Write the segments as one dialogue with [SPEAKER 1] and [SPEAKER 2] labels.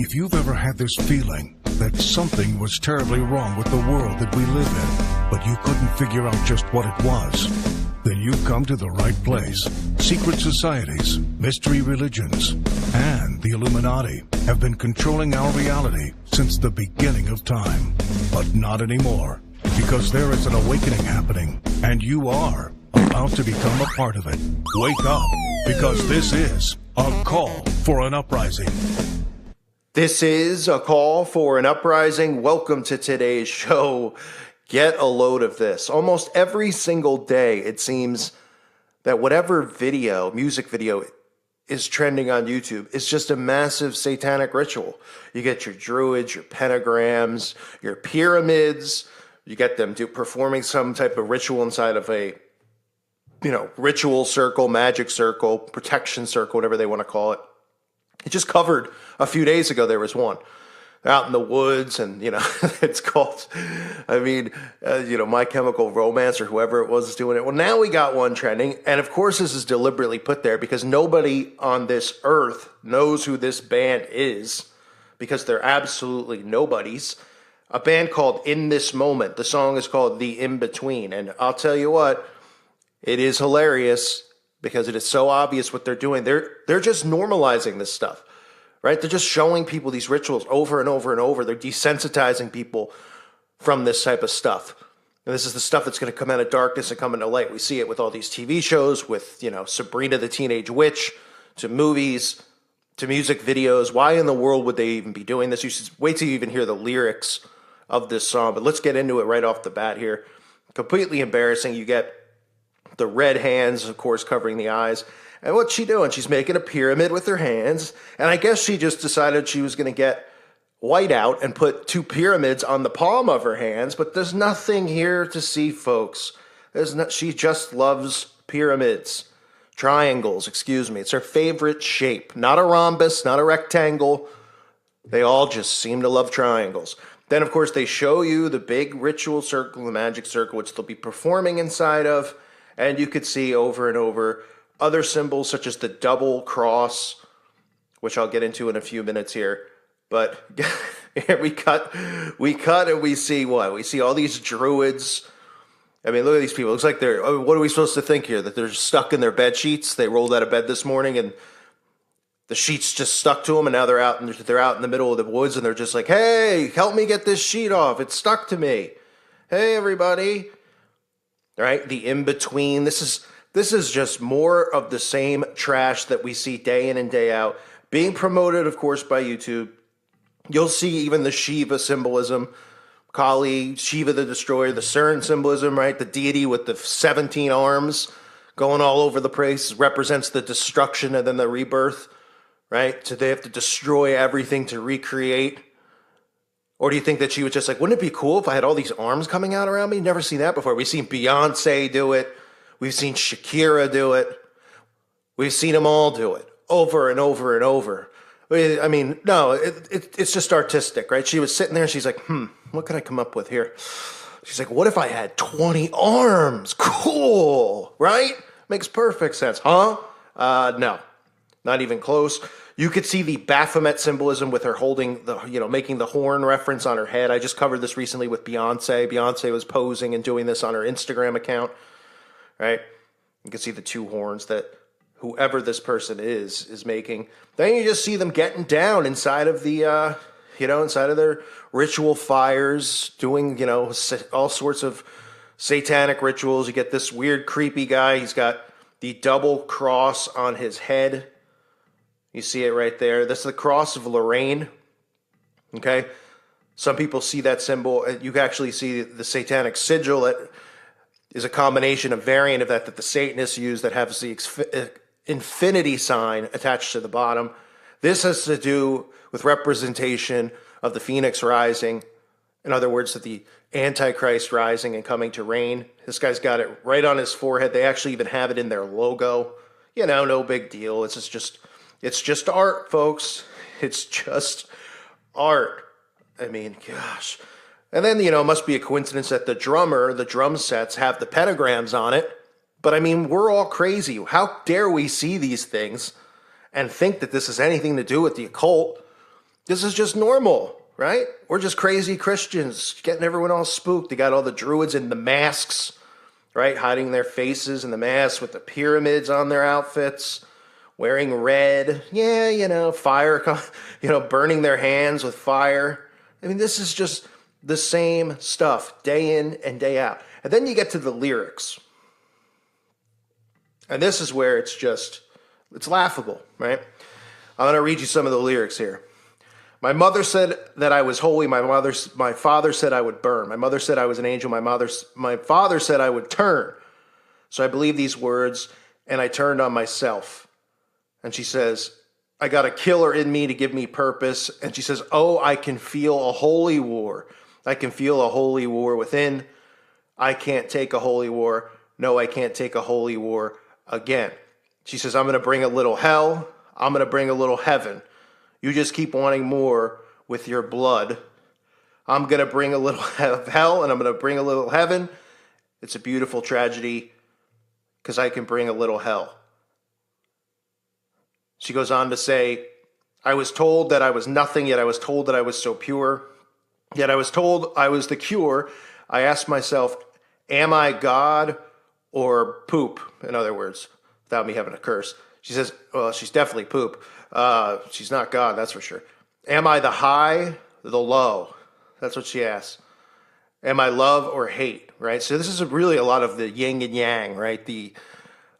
[SPEAKER 1] If you've ever had this feeling that something was terribly wrong with the world that we live in, but you couldn't figure out just what it was, then you've come to the right place. Secret societies, mystery religions, and the Illuminati have been controlling our reality since the beginning of time. But not anymore, because there is an awakening happening, and you are about to become a part of it. Wake up, because this is a call for an uprising.
[SPEAKER 2] This is a call for an uprising. Welcome to today's show. Get a load of this. Almost every single day, it seems that whatever video, music video, is trending on YouTube is just a massive satanic ritual. You get your druids, your pentagrams, your pyramids. You get them performing some type of ritual inside of a, ritual circle, magic circle, protection circle, whatever they want to call it. It just covered a few days ago. There was one. They're out in the woods, and it's called, My Chemical Romance, or whoever it was doing it. Well, now we got one trending, and of course this is deliberately put there because nobody on this earth knows who this band is, because they're absolutely nobodies. A band called In This Moment. The song is called The In Between, and I'll tell you what, it is hilarious because it is so obvious what they're doing. They're just normalizing this stuff. Right? They're just showing people these rituals over and over and over. They're desensitizing people from this type of stuff. And this is the stuff that's going to come out of darkness and come into light. We see it with all these TV shows, with, Sabrina the Teenage Witch, to movies, to music videos. Why in the world would they even be doing this? You should wait till you even hear the lyrics of this song. But let's get into it right off the bat here. Completely embarrassing. You get the red hands, of course, covering the eyes. And what's she doing? She's making a pyramid with her hands. And I guess she just decided she was going to get white out and put two pyramids on the palm of her hands. But there's nothing here to see, folks. She just loves pyramids. Triangles, excuse me. It's her favorite shape. Not a rhombus, not a rectangle. They all just seem to love triangles. Then, of course, they show you the big ritual circle, the magic circle, which they'll be performing inside of. And you could see over and over other symbols such as the double cross, which I'll get into in a few minutes here. But here we cut and we see what? We see all these druids. I mean, look at these people. It looks like what are we supposed to think here? That they're stuck in their bed sheets? They rolled out of bed this morning and the sheets just stuck to them, and now they're out in the middle of the woods, and they're just like, hey, help me get this sheet off. It's stuck to me. Hey, everybody. All right, the in-between. This is just more of the same trash that we see day in and day out, being promoted, of course, by YouTube. You'll see even the Shiva symbolism, Kali, Shiva the Destroyer, the CERN symbolism, right? The deity with the 17 arms going all over the place represents the destruction and then the rebirth, right? So they have to destroy everything to recreate. Or do you think that she was just like, wouldn't it be cool if I had all these arms coming out around me? Never seen that before. We've seen Beyonce do it. We've seen Shakira do it. We've seen them all do it over and over and over. I mean, no, it's just artistic, right? She was sitting there and she's like, what can I come up with here? She's like, what if I had 20 arms? Cool, right? Makes perfect sense, huh? No, not even close. You could see the Baphomet symbolism with her holding making the horn reference on her head. I just covered this recently with Beyonce. Beyonce was posing and doing this on her Instagram account. Right? You can see the two horns that whoever this person is making. Then you just see them getting down inside of the, inside of their ritual fires, doing, all sorts of satanic rituals. You get this weird, creepy guy. He's got the double cross on his head. You see it right there. That's the cross of Lorraine. Okay? Some people see that symbol. You can actually see the satanic sigil that is a combination, a variant of that the Satanists use that has the infinity sign attached to the bottom. This has to do with representation of the Phoenix rising. In other words, that the Antichrist rising and coming to reign. This guy's got it right on his forehead. They actually even have it in their logo. No big deal. It's just art, folks. It's just art. I mean, gosh. And then, it must be a coincidence that the drum sets have the pentagrams on it. But I mean, we're all crazy. How dare we see these things and think that this has anything to do with the occult? This is just normal, right? We're just crazy Christians getting everyone all spooked. They got all the druids in the masks, right? Hiding their faces in the masks with the pyramids on their outfits, wearing red. Yeah, fire, burning their hands with fire. I mean, this is just the same stuff day in and day out. And then you get to the lyrics. And this is where it's laughable, right? I'm going to read you some of the lyrics here. My mother said that I was holy. My father said I would burn. My mother said I was an angel. My father said I would turn. So I believed these words, and I turned on myself. And she says, I got a killer in me to give me purpose. And she says, oh, I can feel a holy war. I can feel a holy war within. I can't take a holy war. No, I can't take a holy war again. She says, I'm going to bring a little hell. I'm going to bring a little heaven. You just keep wanting more with your blood. I'm going to bring a little hell and I'm going to bring a little heaven. It's a beautiful tragedy because I can bring a little hell. She goes on to say, I was told that I was nothing, yet I was told that I was so pure. Yet I was told I was the cure. I asked myself, am I God or poop? In other words, without me having a curse. She says, well, she's definitely poop. She's not God, that's for sure. Am I the high, the low? That's what she asks. Am I love or hate, right? So this is really a lot of the yin and yang, right? The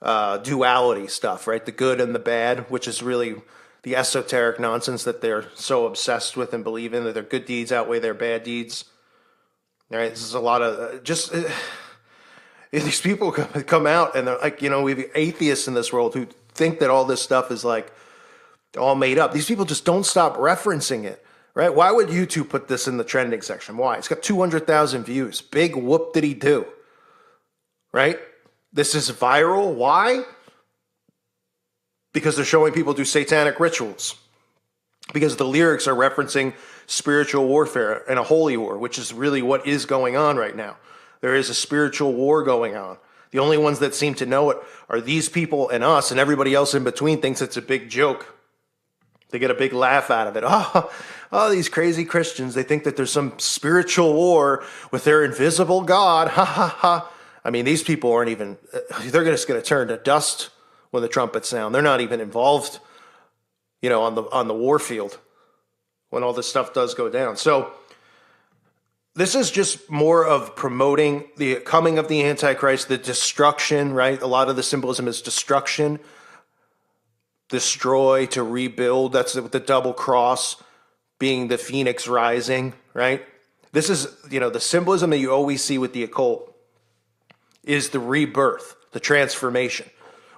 [SPEAKER 2] duality stuff, right? The good and the bad, which is really the esoteric nonsense that they're so obsessed with and believe in, that their good deeds outweigh their bad deeds. All right, this is a lot of these people come out and they're like, we have atheists in this world who think that all this stuff is like all made up. These people just don't stop referencing it, right? Why would YouTube put this in the trending section? Why? It's got 200,000 views. Big whoop did he do, right? This is viral. Why? Because they're showing people do satanic rituals. Because the lyrics are referencing spiritual warfare and a holy war, which is really what is going on right now. There is a spiritual war going on. The only ones that seem to know it are these people and us, and everybody else in between thinks it's a big joke. They get a big laugh out of it. Oh, these crazy Christians, they think that there's some spiritual war with their invisible God. Ha, ha, ha. I mean, these people aren't even, they're just going to turn to dust when the trumpets sound. They're not even involved, on the war field when all this stuff does go down. So this is just more of promoting the coming of the Antichrist, the destruction, right? A lot of the symbolism is destruction, destroy, to rebuild. That's the double cross being the phoenix rising, right? This is, the symbolism that you always see with the occult is the rebirth, the transformation.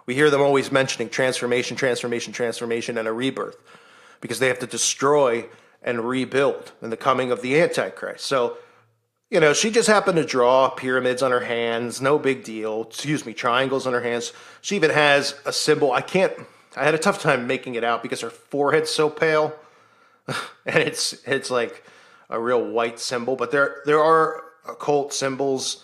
[SPEAKER 2] We hear them always mentioning transformation, and a rebirth because they have to destroy and rebuild in the coming of the Antichrist. So, she just happened to draw pyramids on her hands, no big deal. Triangles on her hands. She even has a symbol. I had a tough time making it out because her forehead's so pale. And it's like a real white symbol. But there are occult symbols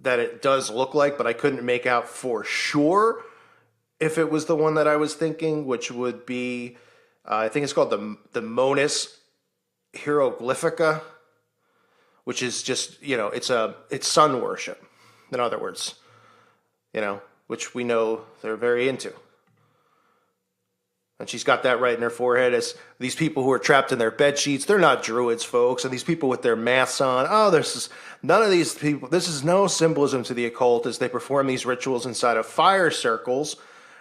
[SPEAKER 2] that it does look like, but I couldn't make out for sure if it was the one that I was thinking, which would be, I think it's called the Monis Hieroglyphica, which is just, it's sun worship, in other words, which we know they're very into. And she's got that right in her forehead. As these people who are trapped in their bed sheets, they're not druids, folks. And these people with their masks on, none of these people, this is no symbolism to the occult as they perform these rituals inside of fire circles.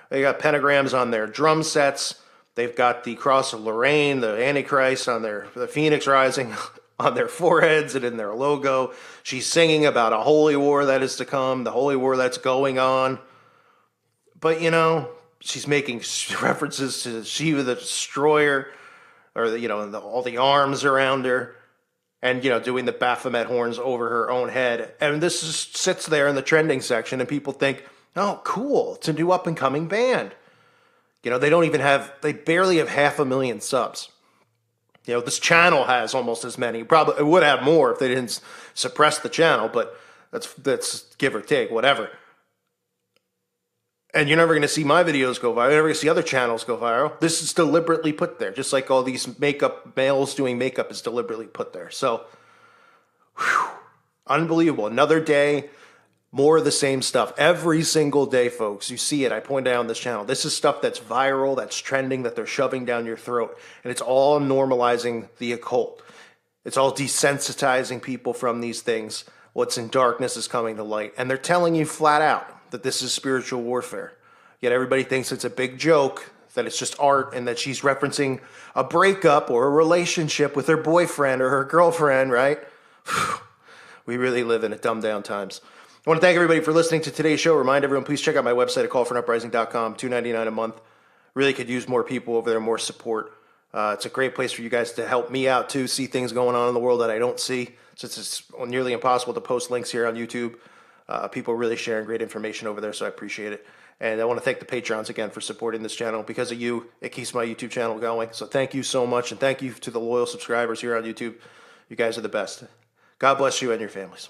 [SPEAKER 2] They got pentagrams on their drum sets. They've got the cross of Lorraine, the Antichrist the phoenix rising on their foreheads and in their logo. She's singing about a holy war that is to come, the holy war that's going on. But, she's making references to Shiva the Destroyer, or all the arms around her, and doing the Baphomet horns over her own head. And this just sits there in the trending section, and people think, "Oh, cool! It's a new up and coming band." They they barely have 500,000 subs. This channel has almost as many. Probably it would have more if they didn't suppress the channel, but that's give or take, whatever. And you're never going to see my videos go viral. You're never going to see other channels go viral. This is deliberately put there, just like all these males doing makeup is deliberately put there. So, whew, unbelievable. Another day, more of the same stuff. Every single day, folks. You see it. I point out on this channel. This is stuff that's viral, that's trending, that they're shoving down your throat. And it's all normalizing the occult. It's all desensitizing people from these things. What's in darkness is coming to light. And they're telling you flat out that this is spiritual warfare. Yet everybody thinks it's a big joke, that it's just art, and that she's referencing a breakup or a relationship with her boyfriend or her girlfriend, right? We really live in a dumbed down times. I want to thank everybody for listening to today's show. Remind everyone, please check out my website at callforanuprising.com, $2.99 a month. Really could use more people over there, more support. It's a great place for you guys to help me out too, see things going on in the world that I don't see, since it's nearly impossible to post links here on YouTube. People are really sharing great information over there, so I appreciate it. And I want to thank the Patrons again for supporting this channel. Because of you, it keeps my YouTube channel going. So thank you so much, and thank you to the loyal subscribers here on YouTube. You guys are the best. God bless you and your families.